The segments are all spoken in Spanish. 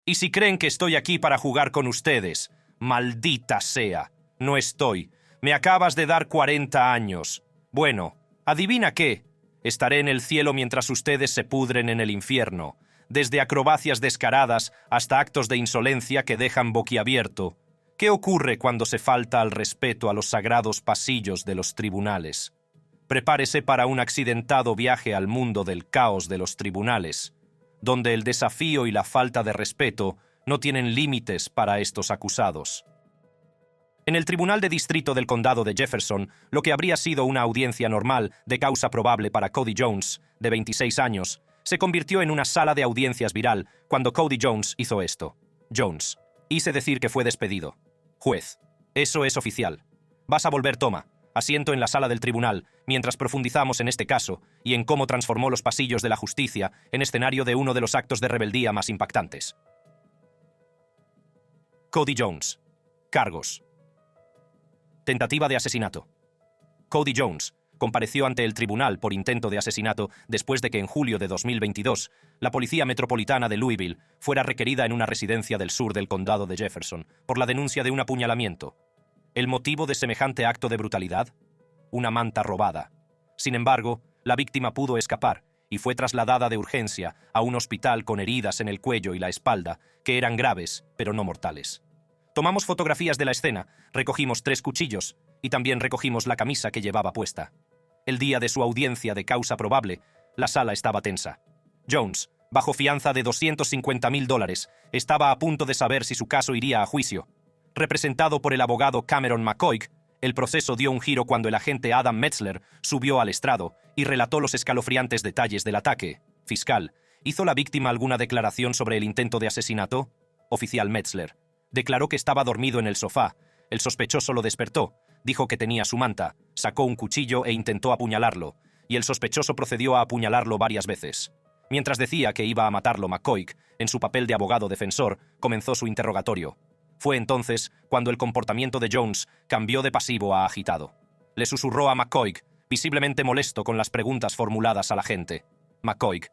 Y si creen que estoy aquí para jugar con ustedes, maldita sea, no estoy. Me acabas de dar 40 años. Bueno, ¿adivina qué? Estaré en el cielo mientras ustedes se pudren en el infierno, desde acrobacias descaradas hasta actos de insolencia que dejan boquiabierto. ¿Qué ocurre cuando se falta al respeto a los sagrados pasillos de los tribunales? Prepárese para un accidentado viaje al mundo del caos de los tribunales, donde el desafío y la falta de respeto no tienen límites para estos acusados. En el Tribunal de Distrito del Condado de Jefferson, lo que habría sido una audiencia normal de causa probable para Cody Jones, de 26 años, se convirtió en una sala de audiencias viral cuando Cody Jones hizo esto. Jones: hice decir que fue despedido. Juez: eso es oficial. Vas a volver, toma asiento en la sala del tribunal mientras profundizamos en este caso y en cómo transformó los pasillos de la justicia en escenario de uno de los actos de rebeldía más impactantes. Cody Jones. Cargos. Tentativa de asesinato. Cody Jones compareció ante el tribunal por intento de asesinato después de que en julio de 2022 la Policía Metropolitana de Louisville fuera requerida en una residencia del sur del condado de Jefferson por la denuncia de un apuñalamiento. ¿El motivo de semejante acto de brutalidad? Una manta robada. Sin embargo, la víctima pudo escapar y fue trasladada de urgencia a un hospital con heridas en el cuello y la espalda que eran graves, pero no mortales. Tomamos fotografías de la escena, recogimos 3 cuchillos y también recogimos la camisa que llevaba puesta. El día de su audiencia de causa probable, la sala estaba tensa. Jones, bajo fianza de $250,000, estaba a punto de saber si su caso iría a juicio. Representado por el abogado Cameron McCoy, el proceso dio un giro cuando el agente Adam Metzler subió al estrado y relató los escalofriantes detalles del ataque. Fiscal: ¿hizo la víctima alguna declaración sobre el intento de asesinato? Oficial Metzler: declaró que estaba dormido en el sofá. El sospechoso lo despertó, dijo que tenía su manta, sacó un cuchillo e intentó apuñalarlo, y el sospechoso procedió a apuñalarlo varias veces. Mientras decía que iba a matarlo, McCoy, en su papel de abogado defensor, comenzó su interrogatorio. Fue entonces cuando el comportamiento de Jones cambió de pasivo a agitado. Le susurró a McCoy, visiblemente molesto con las preguntas formuladas al agente. McCoy: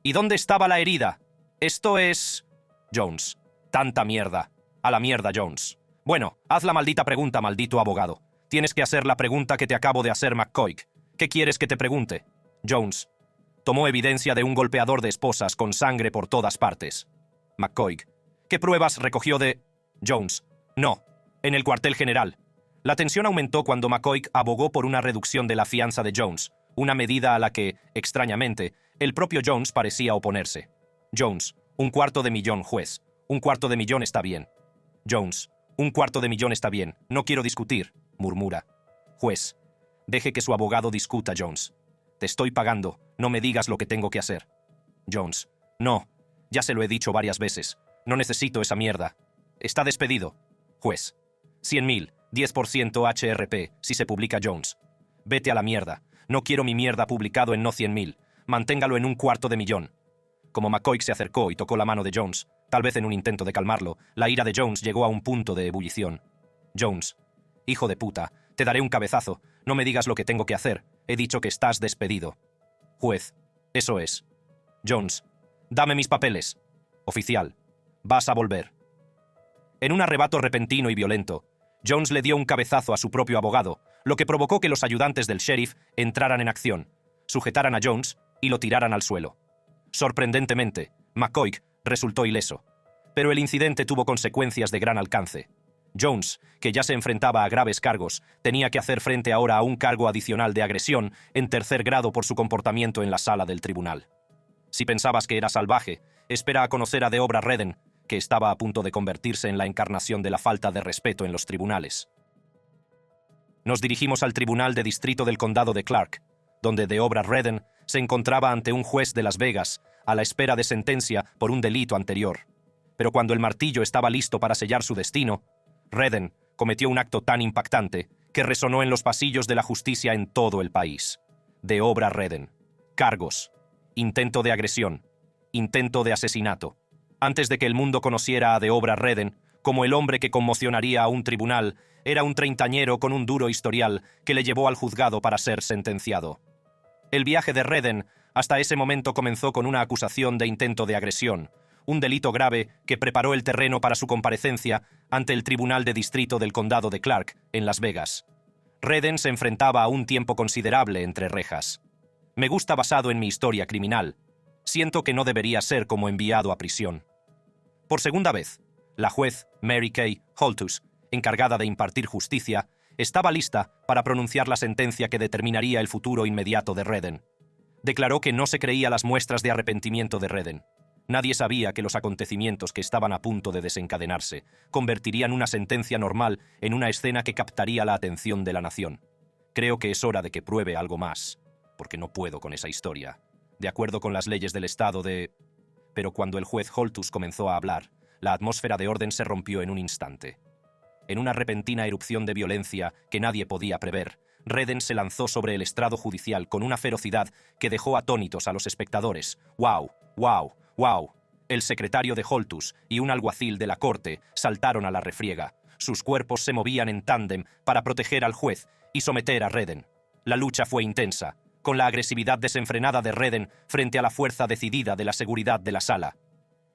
¿y dónde estaba la herida? Esto es... Jones: tanta mierda. A la mierda, Jones. Bueno, haz la maldita pregunta, maldito abogado. Tienes que hacer la pregunta que te acabo de hacer, McCoy. ¿Qué quieres que te pregunte? Jones: tomó evidencia de un golpeador de esposas con sangre por todas partes. McCoy: ¿qué pruebas recogió de...? Jones: no, en el cuartel general. La tensión aumentó cuando McCoy abogó por una reducción de la fianza de Jones, una medida a la que, extrañamente, el propio Jones parecía oponerse. Jones: $250,000, juez. $250,000 está bien. Jones: $250,000 está bien. No quiero discutir, murmura. Juez: deje que su abogado discuta, Jones. Te estoy pagando, no me digas lo que tengo que hacer. Jones: no, ya se lo he dicho varias veces. No necesito esa mierda. Está despedido. Juez: $100,000, 10% HRP, si se publica Jones. Vete a la mierda. No quiero mi mierda publicado en no 100,000. Manténgalo en $250,000. Como McCoy se acercó y tocó la mano de Jones, tal vez en un intento de calmarlo, la ira de Jones llegó a un punto de ebullición. Jones: hijo de puta, te daré un cabezazo. No me digas lo que tengo que hacer. He dicho que estás despedido. Juez: eso es. Jones: dame mis papeles. Oficial: vas a volver. En un arrebato repentino y violento, Jones le dio un cabezazo a su propio abogado, lo que provocó que los ayudantes del sheriff entraran en acción, sujetaran a Jones y lo tiraran al suelo. Sorprendentemente, McCoy resultó ileso, pero el incidente tuvo consecuencias de gran alcance. Jones, que ya se enfrentaba a graves cargos, tenía que hacer frente ahora a un cargo adicional de agresión en 3er grado por su comportamiento en la sala del tribunal. Si pensabas que era salvaje, espera a conocer a Deobra Redden, que estaba a punto de convertirse en la encarnación de la falta de respeto en los tribunales. Nos dirigimos al Tribunal de Distrito del Condado de Clark, donde Deobra Redden se encontraba ante un juez de Las Vegas, a la espera de sentencia por un delito anterior. Pero cuando el martillo estaba listo para sellar su destino, Redden cometió un acto tan impactante que resonó en los pasillos de la justicia en todo el país. Deobra Redden. Cargos: intento de agresión, intento de asesinato. Antes de que el mundo conociera a Deobra Redden como el hombre que conmocionaría a un tribunal, era un treintañero con un duro historial que le llevó al juzgado para ser sentenciado. El viaje de Redden hasta ese momento comenzó con una acusación de intento de agresión, un delito grave que preparó el terreno para su comparecencia ante el Tribunal de Distrito del Condado de Clark, en Las Vegas. Redden se enfrentaba a un tiempo considerable entre rejas. Me gusta basado en mi historia criminal. Siento que no debería ser como enviado a prisión. Por segunda vez, la juez Mary Kay Holthus, encargada de impartir justicia, estaba lista para pronunciar la sentencia que determinaría el futuro inmediato de Redden. Declaró que no se creía las muestras de arrepentimiento de Redden. Nadie sabía que los acontecimientos que estaban a punto de desencadenarse convertirían una sentencia normal en una escena que captaría la atención de la nación. Creo que es hora de que pruebe algo más, porque no puedo con esa historia. De acuerdo con las leyes del estado de... Pero cuando el juez Holthus comenzó a hablar, la atmósfera de orden se rompió en un instante. En una repentina erupción de violencia que nadie podía prever, Redden se lanzó sobre el estrado judicial con una ferocidad que dejó atónitos a los espectadores. ¡Wow! ¡Wow! ¡Wow! El secretario de Holthus y un alguacil de la corte saltaron a la refriega. Sus cuerpos se movían en tándem para proteger al juez y someter a Redden. La lucha fue intensa, con la agresividad desenfrenada de Redden frente a la fuerza decidida de la seguridad de la sala.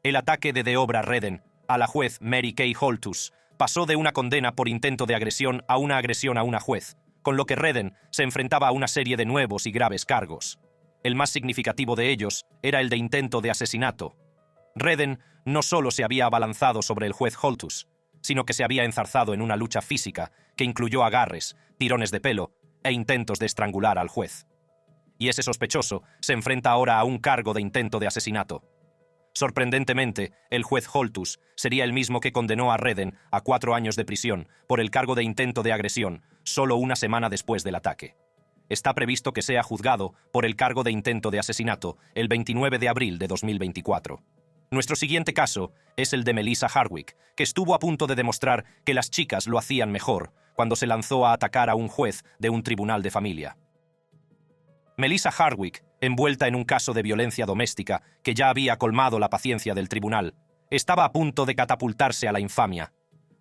El ataque de obra Redden a la juez Mary Kay Holthus pasó de una condena por intento de agresión a una agresión a una juez, con lo que Redden se enfrentaba a una serie de nuevos y graves cargos. El más significativo de ellos era el de intento de asesinato. Redden no solo se había abalanzado sobre el juez Holthus, sino que se había enzarzado en una lucha física que incluyó agarres, tirones de pelo e intentos de estrangular al juez. Y ese sospechoso se enfrenta ahora a un cargo de intento de asesinato. Sorprendentemente, el juez Holthus sería el mismo que condenó a Redden a 4 años de prisión por el cargo de intento de agresión, solo una semana después del ataque. Está previsto que sea juzgado por el cargo de intento de asesinato el 29 de abril de 2024. Nuestro siguiente caso es el de Melissa Hardwick, que estuvo a punto de demostrar que las chicas lo hacían mejor cuando se lanzó a atacar a un juez de un tribunal de familia. Melissa Hardwick, envuelta en un caso de violencia doméstica que ya había colmado la paciencia del tribunal, estaba a punto de catapultarse a la infamia.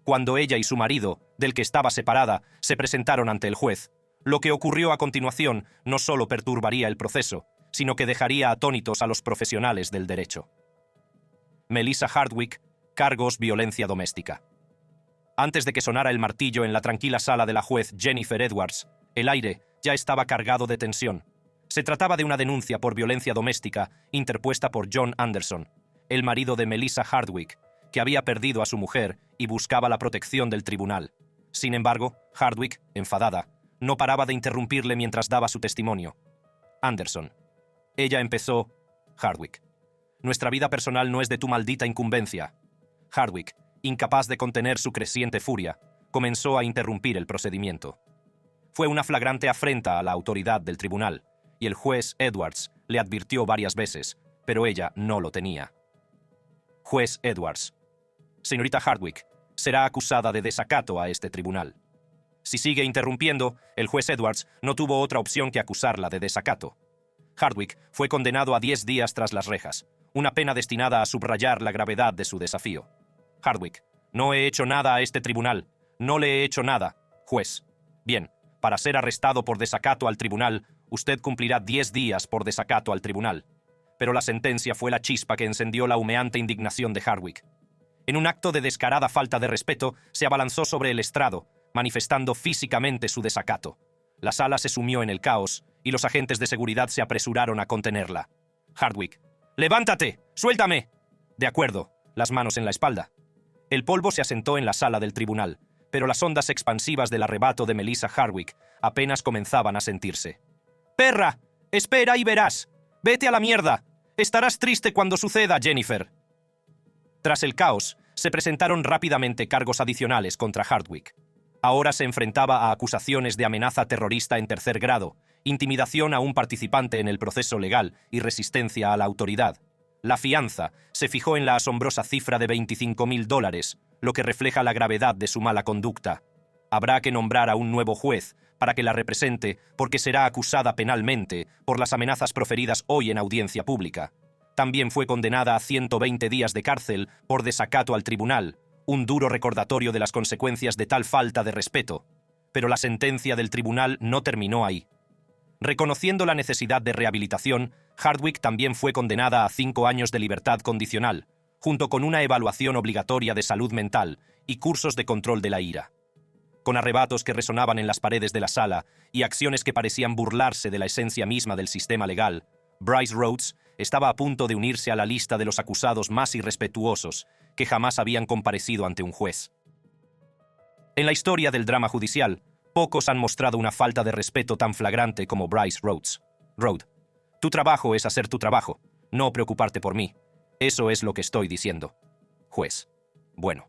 Cuando ella y su marido, del que estaba separada, se presentaron ante el juez, lo que ocurrió a continuación no solo perturbaría el proceso, sino que dejaría atónitos a los profesionales del derecho. Melissa Hardwick, cargos violencia doméstica. Antes de que sonara el martillo en la tranquila sala de la juez Jennifer Edwards, el aire ya estaba cargado de tensión. Se trataba de una denuncia por violencia doméstica interpuesta por John Anderson, el marido de Melissa Hardwick, que había perdido a su mujer y buscaba la protección del tribunal. Sin embargo, Hardwick, enfadada, no paraba de interrumpirle mientras daba su testimonio. Anderson. Ella empezó. Hardwick. Nuestra vida personal no es de tu maldita incumbencia. Hardwick, incapaz de contener su creciente furia, comenzó a interrumpir el procedimiento. Fue una flagrante afrenta a la autoridad del tribunal, y el juez Edwards le advirtió varias veces, pero ella no lo tenía. Juez Edwards. Señorita Hardwick, será acusada de desacato a este tribunal. Si sigue interrumpiendo, el juez Edwards no tuvo otra opción que acusarla de desacato. Hardwick fue condenado a 10 días tras las rejas, una pena destinada a subrayar la gravedad de su desafío. Hardwick, no he hecho nada a este tribunal. No le he hecho nada, juez. Bien, para ser arrestado por desacato al tribunal, usted cumplirá 10 días por desacato al tribunal. Pero la sentencia fue la chispa que encendió la humeante indignación de Hardwick. En un acto de descarada falta de respeto, se abalanzó sobre el estrado, manifestando físicamente su desacato. La sala se sumió en el caos y los agentes de seguridad se apresuraron a contenerla. Hardwick. ¡Levántate! ¡Suéltame! De acuerdo, las manos en la espalda. El polvo se asentó en la sala del tribunal, pero las ondas expansivas del arrebato de Melissa Hardwick apenas comenzaban a sentirse. ¡Perra! ¡Espera y verás! ¡Vete a la mierda! Estarás triste cuando suceda, Jennifer. Tras el caos, se presentaron rápidamente cargos adicionales contra Hardwick. Ahora se enfrentaba a acusaciones de amenaza terrorista en 3er grado, intimidación a un participante en el proceso legal y resistencia a la autoridad. La fianza se fijó en la asombrosa cifra de $25,000, lo que refleja la gravedad de su mala conducta. Habrá que nombrar a un nuevo juez para que la represente porque será acusada penalmente por las amenazas proferidas hoy en audiencia pública. También fue condenada a 120 días de cárcel por desacato al tribunal, un duro recordatorio de las consecuencias de tal falta de respeto. Pero la sentencia del tribunal no terminó ahí. Reconociendo la necesidad de rehabilitación, Hardwick también fue condenada a 5 años de libertad condicional, junto con una evaluación obligatoria de salud mental y cursos de control de la ira. Con arrebatos que resonaban en las paredes de la sala y acciones que parecían burlarse de la esencia misma del sistema legal, Bryce Rhodes estaba a punto de unirse a la lista de los acusados más irrespetuosos que jamás habían comparecido ante un juez. En la historia del drama judicial, pocos han mostrado una falta de respeto tan flagrante como Bryce Rhodes. Rhodes, tu trabajo es hacer tu trabajo, no preocuparte por mí. Eso es lo que estoy diciendo. Juez. Bueno.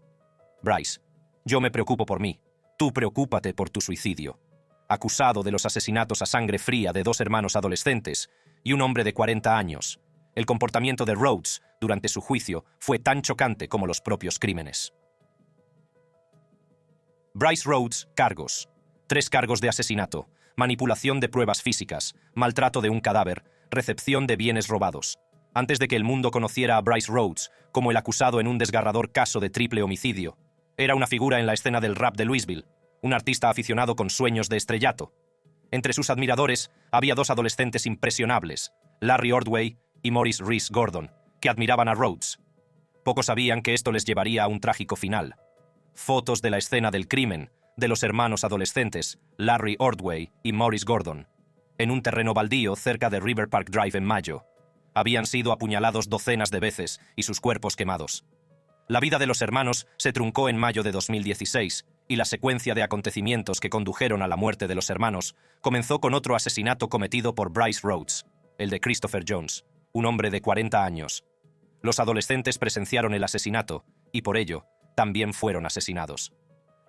Bryce, yo me preocupo por mí. Tú preocúpate por tu suicidio. Acusado de los asesinatos a sangre fría de 2 hermanos adolescentes y un hombre de 40 años, el comportamiento de Rhodes durante su juicio fue tan chocante como los propios crímenes. Bryce Rhodes, cargos. 3 cargos de asesinato, manipulación de pruebas físicas, maltrato de un cadáver, recepción de bienes robados. Antes de que el mundo conociera a Bryce Rhodes como el acusado en un desgarrador caso de triple homicidio, era una figura en la escena del rap de Louisville, un artista aficionado con sueños de estrellato. Entre sus admiradores había 2 adolescentes impresionables, Larry Ordway y Maurice Reese Gordon, que admiraban a Rhodes. Pocos sabían que esto les llevaría a un trágico final. Fotos de la escena del crimen de los hermanos adolescentes Larry Ordway y Maurice Gordon, en un terreno baldío cerca de River Park Drive en mayo. Habían sido apuñalados docenas de veces y sus cuerpos quemados. La vida de los hermanos se truncó en mayo de 2016 y la secuencia de acontecimientos que condujeron a la muerte de los hermanos comenzó con otro asesinato cometido por Bryce Rhodes, el de Christopher Jones, un hombre de 40 años. Los adolescentes presenciaron el asesinato y por ello también fueron asesinados.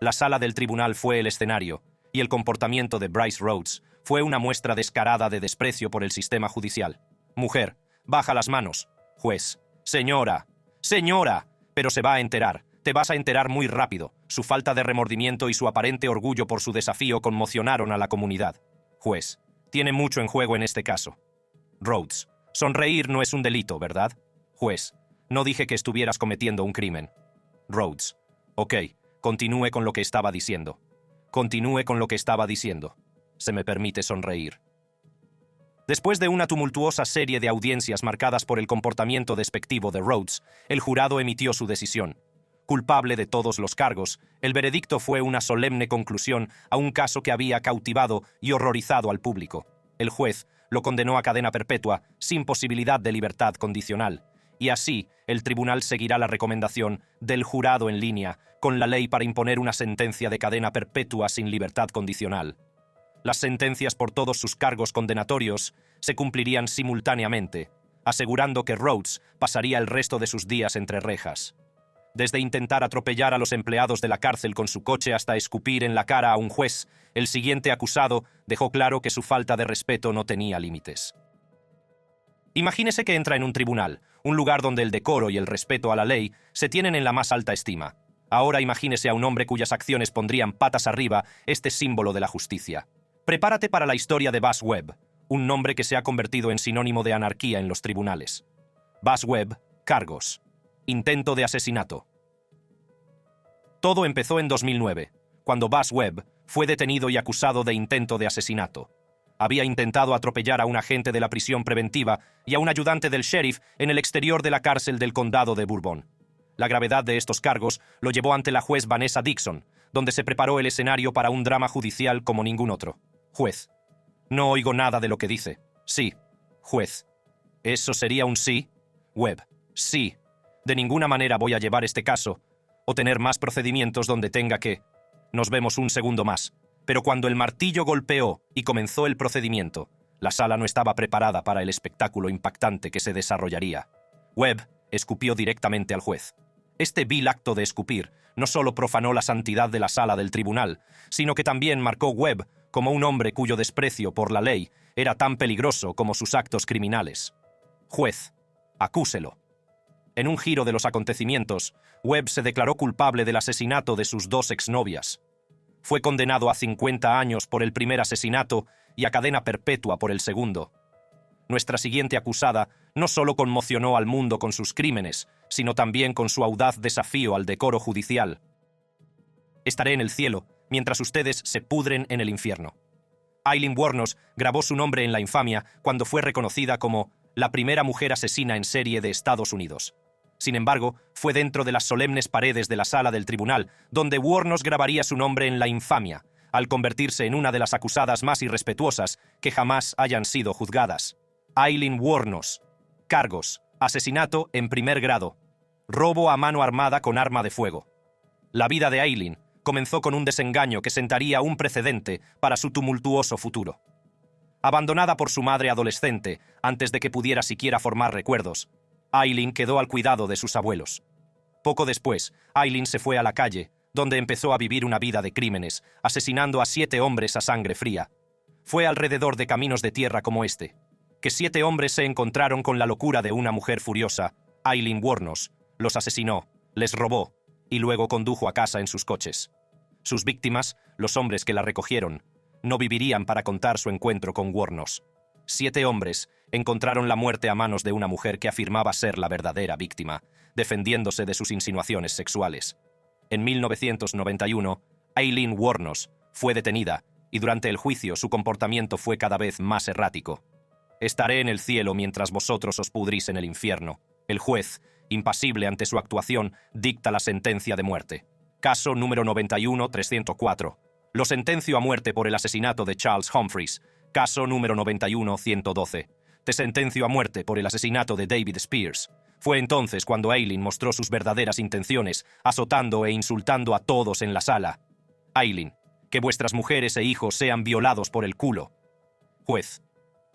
La sala del tribunal fue el escenario y el comportamiento de Bryce Rhodes fue una muestra descarada de desprecio por el sistema judicial. Mujer, baja las manos. Juez, señora, señora, pero se va a enterar. Te vas a enterar muy rápido. Su falta de remordimiento y su aparente orgullo por su desafío conmocionaron a la comunidad. Juez, tiene mucho en juego en este caso. Rhodes, sonreír no es un delito, ¿verdad? Juez, no dije que estuvieras cometiendo un crimen. Rhodes, ok, continúe con lo que estaba diciendo. Continúe con lo que estaba diciendo. Se me permite sonreír. Después de una tumultuosa serie de audiencias marcadas por el comportamiento despectivo de Rhodes, el jurado emitió su decisión. Culpable de todos los cargos, el veredicto fue una solemne conclusión a un caso que había cautivado y horrorizado al público. El juez lo condenó a cadena perpetua, sin posibilidad de libertad condicional. Y así, el tribunal seguirá la recomendación del jurado en línea con la ley para imponer una sentencia de cadena perpetua sin libertad condicional. Las sentencias por todos sus cargos condenatorios se cumplirían simultáneamente, asegurando que Rhodes pasaría el resto de sus días entre rejas. Desde intentar atropellar a los empleados de la cárcel con su coche hasta escupir en la cara a un juez, el siguiente acusado dejó claro que su falta de respeto no tenía límites. Imagínese que entra en un tribunal, un lugar donde el decoro y el respeto a la ley se tienen en la más alta estima. Ahora imagínese a un hombre cuyas acciones pondrían patas arriba este símbolo de la justicia. Prepárate para la historia de Buzz Webb, un nombre que se ha convertido en sinónimo de anarquía en los tribunales. Buzz Webb, cargos. Intento de asesinato. Todo empezó en 2009, cuando Buzz Webb fue detenido y acusado de intento de asesinato. Había intentado atropellar a un agente de la prisión preventiva y a un ayudante del sheriff en el exterior de la cárcel del condado de Bourbon. La gravedad de estos cargos lo llevó ante la juez Vanessa Dixon, donde se preparó el escenario para un drama judicial como ningún otro. Juez. No oigo nada de lo que dice. Sí. Juez. ¿Eso sería un sí? Webb. Sí. De ninguna manera voy a llevar este caso o tener más procedimientos donde tenga que... Nos vemos un segundo más. Pero cuando el martillo golpeó y comenzó el procedimiento, la sala no estaba preparada para el espectáculo impactante que se desarrollaría. Webb escupió directamente al juez. Este vil acto de escupir no solo profanó la santidad de la sala del tribunal, sino que también marcó Webb como un hombre cuyo desprecio por la ley era tan peligroso como sus actos criminales. Juez, acúselo. En un giro de los acontecimientos, Webb se declaró culpable del asesinato de sus 2 exnovias. Fue condenado a 50 años por el primer asesinato y a cadena perpetua por el segundo. Nuestra siguiente acusada no solo conmocionó al mundo con sus crímenes, sino también con su audaz desafío al decoro judicial. Estaré en el cielo mientras ustedes se pudren en el infierno. Aileen Wuornos grabó su nombre en la infamia cuando fue reconocida como la primera mujer asesina en serie de Estados Unidos. Sin embargo, fue dentro de las solemnes paredes de la sala del tribunal donde Wuornos grabaría su nombre en la infamia, al convertirse en una de las acusadas más irrespetuosas que jamás hayan sido juzgadas. Aileen Wuornos. Cargos: asesinato en primer grado, robo a mano armada con arma de fuego. La vida de Aileen comenzó con un desengaño que sentaría un precedente para su tumultuoso futuro. Abandonada por su madre adolescente antes de que pudiera siquiera formar recuerdos, Aileen quedó al cuidado de sus abuelos. Poco después, Aileen se fue a la calle, donde empezó a vivir una vida de crímenes, asesinando a 7 hombres a sangre fría. Fue alrededor de caminos de tierra como este que 7 hombres se encontraron con la locura de una mujer furiosa. Aileen Wuornos los asesinó, les robó y luego condujo a casa en sus coches. Sus víctimas, los hombres que la recogieron, no vivirían para contar su encuentro con Wuornos. 7 hombres encontraron la muerte a manos de una mujer que afirmaba ser la verdadera víctima, defendiéndose de sus insinuaciones sexuales. En 1991, Aileen Wuornos fue detenida y durante el juicio su comportamiento fue cada vez más errático. «Estaré en el cielo mientras vosotros os pudrís en el infierno». El juez, impasible ante su actuación, dicta la sentencia de muerte. Caso número 91-304. Lo sentencio a muerte por el asesinato de Charles Humphreys. Caso número 91-112. Te sentencio a muerte por el asesinato de David Spears. Fue entonces cuando Aileen mostró sus verdaderas intenciones, azotando e insultando a todos en la sala. Aileen, que vuestras mujeres e hijos sean violados por el culo. Juez.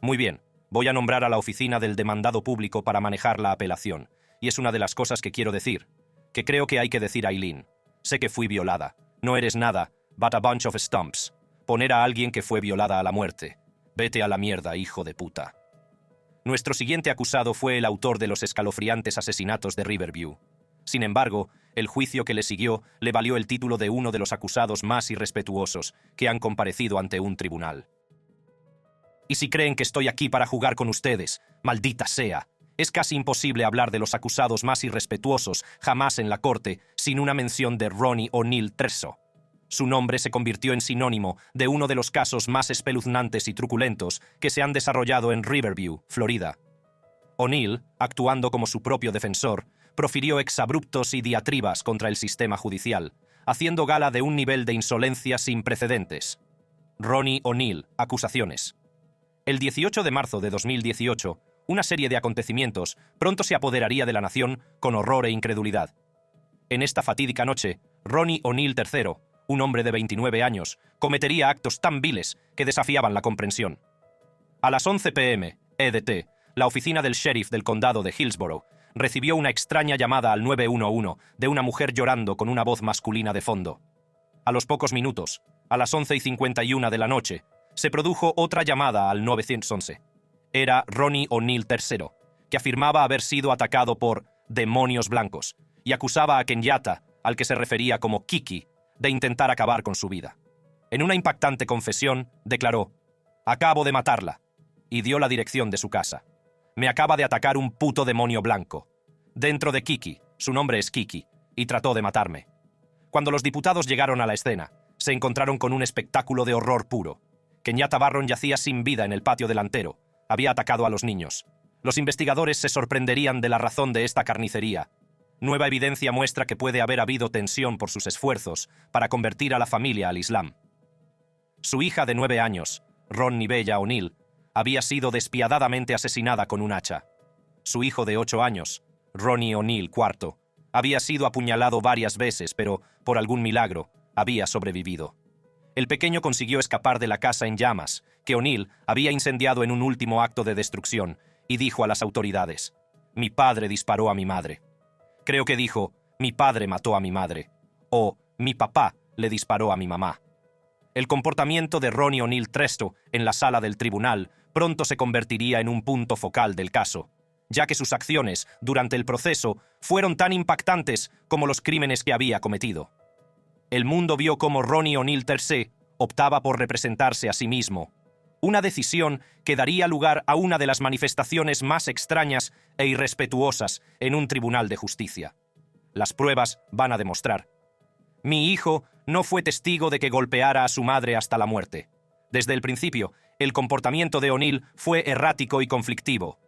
Muy bien, voy a nombrar a la oficina del demandado público para manejar la apelación. Y es una de las cosas que quiero decir, que creo que hay que decir a Aileen. Sé que fui violada. No eres nada, but a bunch of stumps. Poner a alguien que fue violada a la muerte. Vete a la mierda, hijo de puta. Nuestro siguiente acusado fue el autor de los escalofriantes asesinatos de Riverview. Sin embargo, el juicio que le siguió le valió el título de uno de los acusados más irrespetuosos que han comparecido ante un tribunal. Y si creen que estoy aquí para jugar con ustedes, maldita sea, es casi imposible hablar de los acusados más irrespetuosos jamás en la corte sin una mención de Ronnie O'Neill III. Su nombre se convirtió en sinónimo de uno de los casos más espeluznantes y truculentos que se han desarrollado en Riverview, Florida. O'Neill, actuando como su propio defensor, profirió exabruptos y diatribas contra el sistema judicial, haciendo gala de un nivel de insolencia sin precedentes. Ronnie O'Neill, acusaciones. El 18 de marzo de 2018, una serie de acontecimientos pronto se apoderaría de la nación con horror e incredulidad. En esta fatídica noche, Ronnie O'Neill III, un hombre de 29 años, cometería actos tan viles que desafiaban la comprensión. A las 11 p.m., EDT, la oficina del sheriff del condado de Hillsborough recibió una extraña llamada al 911 de una mujer llorando con una voz masculina de fondo. A los pocos minutos, a las 11:51 de la noche, se produjo otra llamada al 911. Era Ronnie O'Neill III, que afirmaba haber sido atacado por demonios blancos y acusaba a Kenyatta, al que se refería como Kiki, de intentar acabar con su vida. En una impactante confesión, declaró: «Acabo de matarla», y dio la dirección de su casa. «Me acaba de atacar un puto demonio blanco. Dentro de Kiki, su nombre es Kiki, y trató de matarme». Cuando los diputados llegaron a la escena, se encontraron con un espectáculo de horror puro. Kenyatta Barron yacía sin vida en el patio delantero. Había atacado a los niños. Los investigadores se sorprenderían de la razón de esta carnicería. Nueva evidencia muestra que puede haber habido tensión por sus esfuerzos para convertir a la familia al Islam. Su hija de 9 años, Ronnie Bella O'Neill, había sido despiadadamente asesinada con un hacha. Su hijo de 8 años, Ronnie O'Neill IV, había sido apuñalado varias veces, pero, por algún milagro, había sobrevivido. El pequeño consiguió escapar de la casa en llamas, que O'Neill había incendiado en un último acto de destrucción, y dijo a las autoridades: «Mi padre disparó a mi madre». Creo que dijo: «Mi padre mató a mi madre», o «Mi papá le disparó a mi mamá». El comportamiento de Ronnie O'Neill III en la sala del tribunal pronto se convertiría en un punto focal del caso, ya que sus acciones durante el proceso fueron tan impactantes como los crímenes que había cometido. El mundo vio cómo Ronnie O'Neill III optaba por representarse a sí mismo, una decisión que daría lugar a una de las manifestaciones más extrañas e irrespetuosas en un tribunal de justicia. Las pruebas van a demostrar. Mi hijo no fue testigo de que golpeara a su madre hasta la muerte. Desde el principio, el comportamiento de O'Neill fue errático y conflictivo.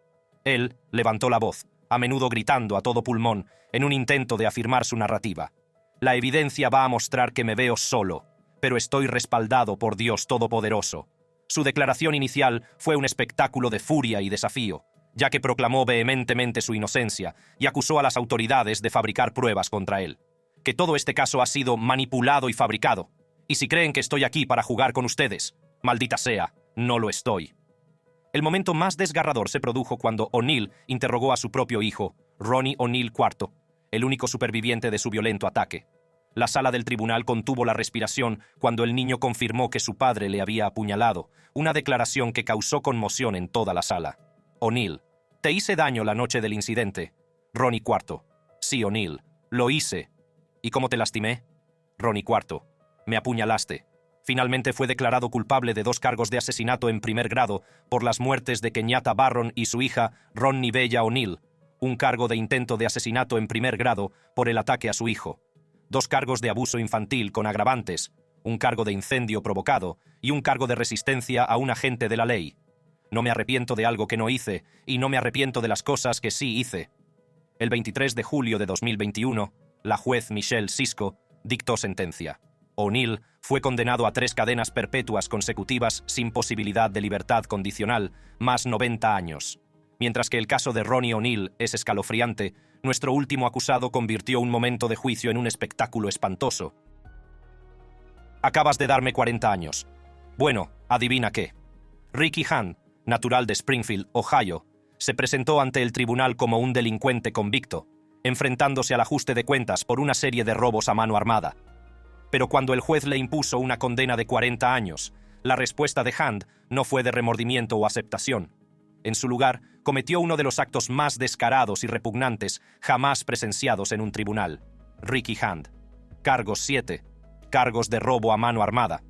Él levantó la voz, a menudo gritando a todo pulmón en un intento de afirmar su narrativa. La evidencia va a mostrar que me veo solo, pero estoy respaldado por Dios Todopoderoso. Su declaración inicial fue un espectáculo de furia y desafío, ya que proclamó vehementemente su inocencia y acusó a las autoridades de fabricar pruebas contra él. Que todo este caso ha sido manipulado y fabricado. Y si creen que estoy aquí para jugar con ustedes, maldita sea, no lo estoy. El momento más desgarrador se produjo cuando O'Neill interrogó a su propio hijo, Ronnie O'Neill IV, el único superviviente de su violento ataque. La sala del tribunal contuvo la respiración cuando el niño confirmó que su padre le había apuñalado, una declaración que causó conmoción en toda la sala. O'Neill: «Te hice daño la noche del incidente». Ronnie IV: «Sí, O'Neill, lo hice». «¿Y cómo te lastimé?» Ronnie IV: «Me apuñalaste». Finalmente fue declarado culpable de 2 cargos de asesinato en primer grado por las muertes de Kenyatta Barron y su hija Ronnie Bella O'Neill, un cargo de intento de asesinato en primer grado por el ataque a su hijo, 2 cargos de abuso infantil con agravantes, un cargo de incendio provocado y un cargo de resistencia a un agente de la ley. No me arrepiento de algo que no hice y no me arrepiento de las cosas que sí hice. El 23 de julio de 2021, la juez Michelle Sisco dictó sentencia. O'Neill fue condenado a 3 cadenas perpetuas consecutivas sin posibilidad de libertad condicional, más 90 años. Mientras que el caso de Ronnie O'Neill es escalofriante, nuestro último acusado convirtió un momento de juicio en un espectáculo espantoso. Acabas de darme 40 años. Bueno, adivina qué. Ricky Hand, natural de Springfield, Ohio, se presentó ante el tribunal como un delincuente convicto, enfrentándose al ajuste de cuentas por una serie de robos a mano armada. Pero cuando el juez le impuso una condena de 40 años, la respuesta de Hand no fue de remordimiento o aceptación. En su lugar, cometió uno de los actos más descarados y repugnantes jamás presenciados en un tribunal. Ricky Hand. Cargos 7. Cargos de robo a mano armada.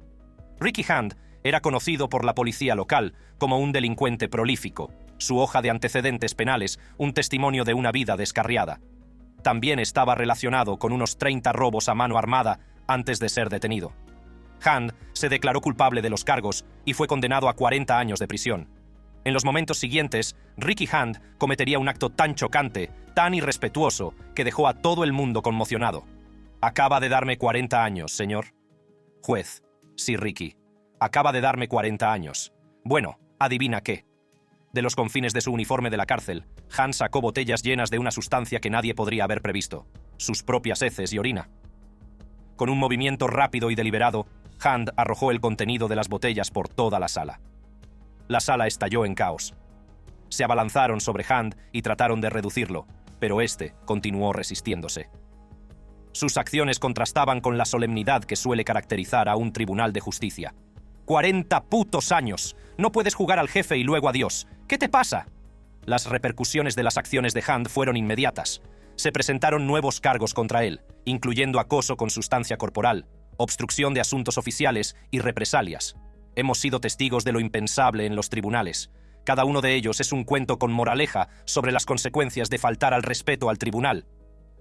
Ricky Hand era conocido por la policía local como un delincuente prolífico, su hoja de antecedentes penales un testimonio de una vida descarriada. También estaba relacionado con unos 30 robos a mano armada antes de ser detenido. Hand se declaró culpable de los cargos y fue condenado a 40 años de prisión. En los momentos siguientes, Ricky Hand cometería un acto tan chocante, tan irrespetuoso, que dejó a todo el mundo conmocionado. «Acaba de darme 40 años, señor». Juez: «Sí, Ricky. Acaba de darme 40 años. Bueno, adivina qué». De los confines de su uniforme de la cárcel, Hand sacó botellas llenas de una sustancia que nadie podría haber previsto: sus propias heces y orina. Con un movimiento rápido y deliberado, Hand arrojó el contenido de las botellas por toda la sala. La sala estalló en caos. Se abalanzaron sobre Hand y trataron de reducirlo, pero este continuó resistiéndose. Sus acciones contrastaban con la solemnidad que suele caracterizar a un tribunal de justicia. ¡40 putos años! No puedes jugar al jefe y luego adiós. ¿Qué te pasa? Las repercusiones de las acciones de Hand fueron inmediatas. Se presentaron nuevos cargos contra él, incluyendo acoso con sustancia corporal, obstrucción de asuntos oficiales y represalias. Hemos sido testigos de lo impensable en los tribunales. Cada uno de ellos es un cuento con moraleja sobre las consecuencias de faltar al respeto al tribunal.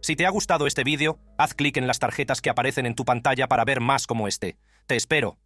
Si te ha gustado este vídeo, haz clic en las tarjetas que aparecen en tu pantalla para ver más como este. Te espero.